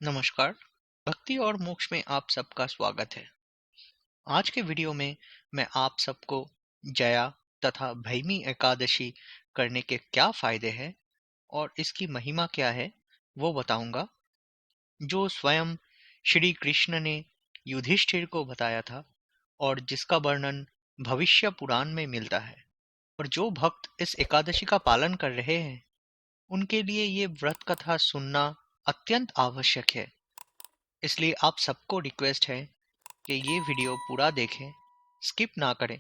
नमस्कार। भक्ति और मोक्ष में आप सबका स्वागत है। आज के वीडियो में मैं आप सबको जया तथा भैमी एकादशी करने के क्या फायदे हैं और इसकी महिमा क्या है वो बताऊंगा, जो स्वयं श्री कृष्ण ने युधिष्ठिर को बताया था और जिसका वर्णन भविष्य पुराण में मिलता है। और जो भक्त इस एकादशी का पालन कर रहे हैं उनके लिए ये व्रत कथा सुनना अत्यंत आवश्यक है। इसलिए आप सबको रिक्वेस्ट है कि ये वीडियो पूरा देखें, स्किप ना करें।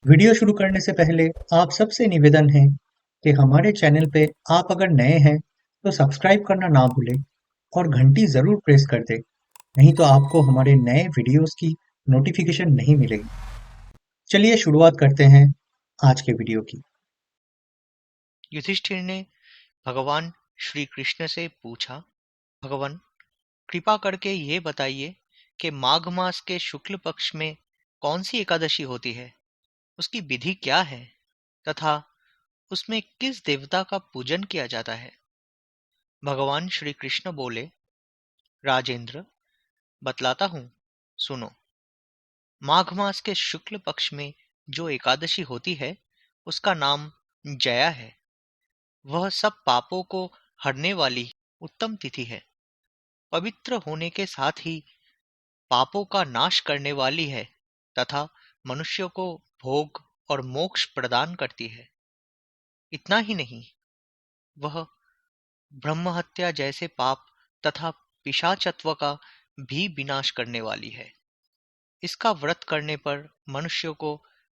वीडियो शुरू करने से पहले आप सबसे निवेदन है कि हमारे चैनल पे आप अगर नए हैं तो सब्सक्राइब करना ना भूलें और घंटी ज़रूर प्रेस कर दें, नहीं तो आपको हमारे नए वीडियोस की नोटिफिकेशन नहीं मिलेगी। चलिए शुरुआत करते हैं आज के वीडियो की। युधिष्ठिर ने भगवान श्री कृष्ण से पूछा, भगवान कृपा करके ये बताइए कि माघ मास के शुक्ल पक्ष में कौन सी एकादशी होती है, उसकी विधि क्या है तथा उसमें किस देवता का पूजन किया जाता है। भगवान श्री कृष्ण बोले, राजेंद्र, बतलाता हूँ, सुनो। माघ मास के शुक्ल पक्ष में जो एकादशी होती है उसका नाम जया है। वह सब पापों को हरने वाली उत्तम तिथि है। पवित्र होने के साथ ही पापों का नाश करने वाली है तथा मनुष्यों को भोग और मोक्ष प्रदान करती है। इतना ही नहीं, वह ब्रह्म हत्या जैसे पाप तथा पिशाचत्व का भी विनाश करने वाली है। इसका व्रत करने पर मनुष्यों को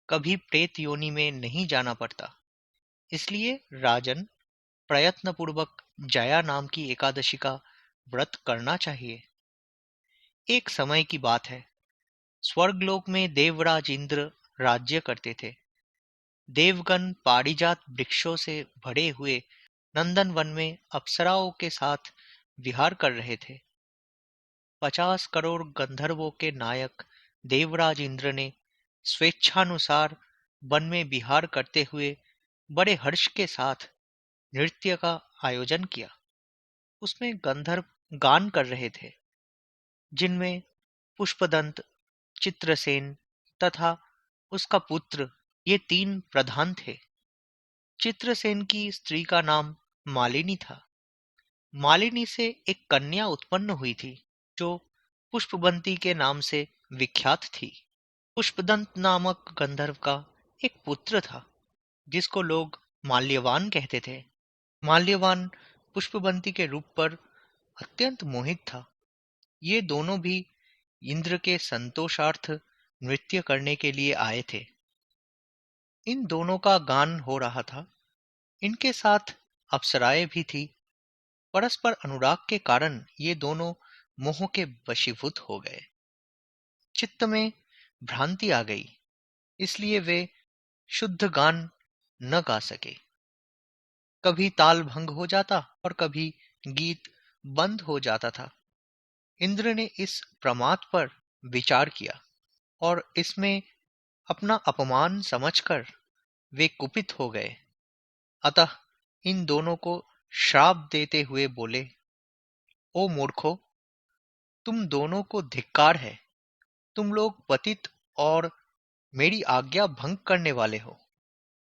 कभी प्रेत योनि में नहीं जाना पड़ता। इसलिए राजन, प्रयत्नपूर्वक जया नाम की एकादशी का व्रत करना चाहिए। एक समय की बात है, स्वर्गलोक में देवराज इंद्र राज्य करते थे। देवगण पारिजात वृक्षों से भरे हुए नंदन वन में अप्सराओं के साथ विहार कर रहे थे। 50 करोड़ गंधर्वों के नायक देवराज इंद्र ने स्वेच्छानुसार वन में विहार करते हुए बड़े हर्ष के साथ नृत्य का आयोजन किया। उसमें गंधर्व गान कर रहे थे, जिनमें पुष्पदंत, चित्रसेन तथा उसका पुत्र, ये तीन प्रधान थे। चित्रसेन की स्त्री का नाम मालिनी था। मालिनी से एक कन्या उत्पन्न हुई थी जो पुष्पबंती के नाम से विख्यात थी। पुष्पदंत नामक गंधर्व का एक पुत्र था जिसको लोग माल्यवान कहते थे। माल्यवान पुष्पबंती के रूप पर अत्यंत मोहित था। ये दोनों भी इंद्र के संतोषार्थ नृत्य करने के लिए आए थे। इन दोनों का गान हो रहा था। इनके साथ अप्सराएं भी थी। परस्पर अनुराग के कारण ये दोनों मोह के वशीभूत हो गए। चित्त में भ्रांति आ गई, इसलिए वे शुद्ध गान न गा सके। कभी ताल भंग हो जाता और कभी गीत बंद हो जाता था। इंद्र ने इस प्रमाद पर विचार किया और इसमें अपना अपमान समझकर वे कुपित हो गए। अतः इन दोनों को श्राप देते हुए बोले, ओ मूर्खों, तुम दोनों को धिक्कार है। तुम लोग पतित और मेरी आज्ञा भंग करने वाले हो।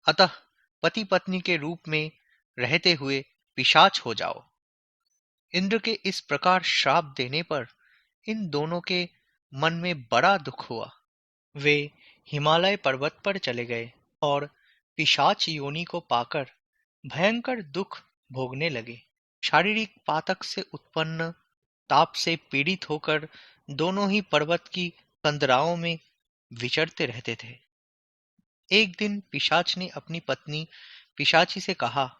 अतः पति पत्नी के रूप में रहते हुए पिशाच हो जाओ। इंद्र के इस प्रकार श्राप देने पर इन दोनों के मन में बड़ा दुख हुआ। वे हिमालय पर्वत पर चले गए और पिशाच योनि को पाकर भयंकर दुख भोगने लगे। शारीरिक पातक से उत्पन्न ताप से पीड़ित होकर दोनों ही पर्वत की कंदराओं में विचरते रहते थे। एक दिन पिशाच ने अपनी पत्नी पिशाची से कहा,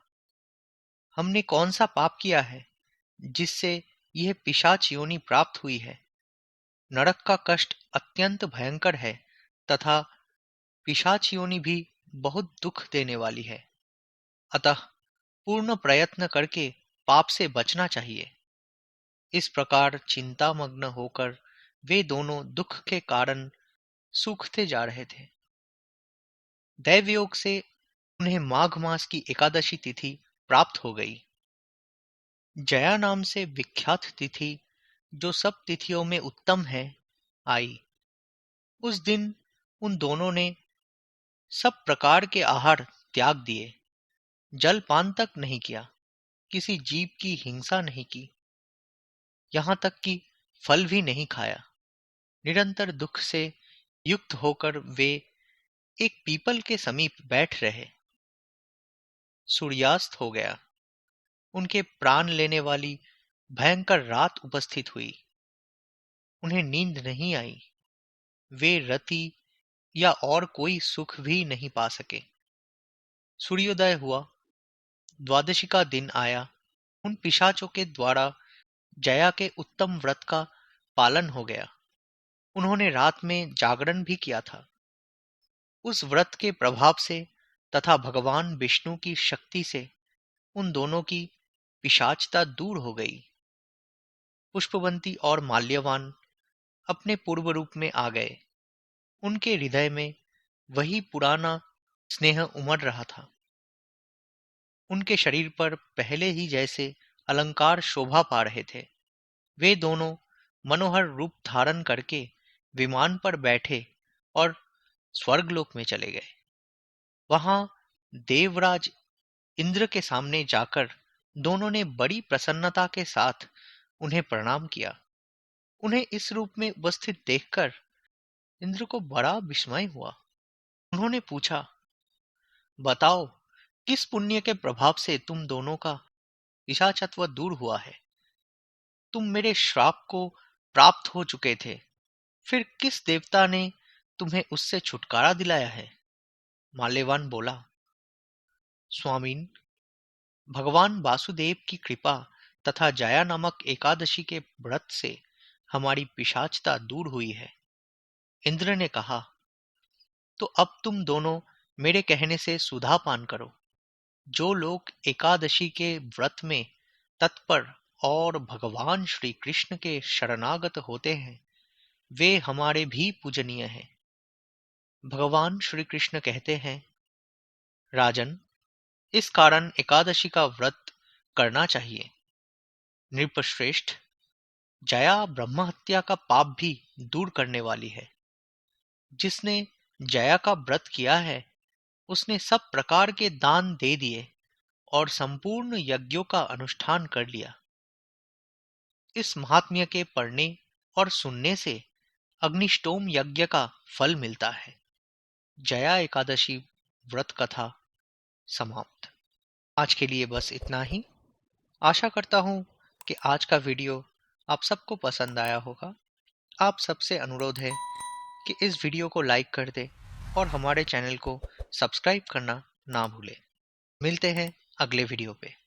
हमने कौन सा पाप किया है जिससे यह पिशाच योनि प्राप्त हुई है। नरक का कष्ट अत्यंत भयंकर है तथा पिशाच योनि भी बहुत दुख देने वाली है। अतः पूर्ण प्रयत्न करके पाप से बचना चाहिए। इस प्रकार चिंतामग्न होकर वे दोनों दुख के कारण सूखते जा रहे थे। दैवयोग से उन्हें माघ मास की एकादशी तिथि प्राप्त हो गई। जया नाम से विख्यात तिथि, जो सब तिथियों में उत्तम है, आई। उस दिन उन दोनों ने सब प्रकार के आहार त्याग दिए, जलपान तक नहीं किया, किसी जीव की हिंसा नहीं की, यहाँ तक कि फल भी नहीं खाया। निरंतर दुख से युक्त होकर वे एक पीपल के समीप बैठ रहे। सूर्यास्त हो गया। उनके प्राण लेने वाली भयंकर रात उपस्थित हुई। उन्हें नींद नहीं आई। वे रति या और कोई सुख भी नहीं पा सके। सूर्योदय हुआ। द्वादशी का दिन आया। उन पिशाचों के द्वारा जया के उत्तम व्रत का पालन हो गया। उन्होंने रात में जागरण भी किया था। उस व्रत के प्रभाव से तथा भगवान विष्णु की शक्ति से उन दोनों की पिशाचता दूर हो गई। पुष्पवंती और माल्यवान अपने पूर्व रूप में आ गए। उनके हृदय में वही पुराना स्नेह उमड़ रहा था। उनके शरीर पर पहले ही जैसे अलंकार शोभा पा रहे थे। वे दोनों मनोहर रूप धारण करके विमान पर बैठे और स्वर्गलोक में चले गए। वहां देवराज इंद्र के सामने जाकर दोनों ने बड़ी प्रसन्नता के साथ उन्हें प्रणाम किया। उन्हें इस रूप में उपस्थित देखकर इंद्र को बड़ा विस्मय हुआ। उन्होंने पूछा, बताओ, किस पुण्य के प्रभाव से तुम दोनों का पिशाचत्व दूर हुआ है? तुम मेरे श्राप को प्राप्त हो चुके थे, फिर किस देवता ने तुम्हें उससे छुटकारा दिलाया है? माल्यवान बोला, स्वामीन, भगवान वासुदेव की कृपा तथा जया नामक एकादशी के व्रत से हमारी पिशाचता दूर हुई है। इंद्र ने कहा, तो अब तुम दोनों मेरे कहने से सुधा पान करो। जो लोग एकादशी के व्रत में तत्पर और भगवान श्री कृष्ण के शरणागत होते हैं, वे हमारे भी पूजनीय हैं। भगवान श्री कृष्ण कहते हैं, राजन, इस कारण एकादशी का व्रत करना चाहिए। नृपश्रेष्ठ, जया ब्रह्महत्या का पाप भी दूर करने वाली है। जिसने जया का व्रत किया है, उसने सब प्रकार के दान दे दिए और संपूर्ण यज्ञों का अनुष्ठान कर लिया। इस महात्म्य के पढ़ने और सुनने से अग्निष्टोम यज्ञ का फल मिलता है। जया एकादशी व्रत कथा समाप्त। आज के लिए बस इतना ही। आशा करता हूँ कि आज का वीडियो आप सबको पसंद आया होगा। आप सबसे अनुरोध है कि इस वीडियो को लाइक कर दें और हमारे चैनल को सब्सक्राइब करना ना भूलें। मिलते हैं अगले वीडियो पे।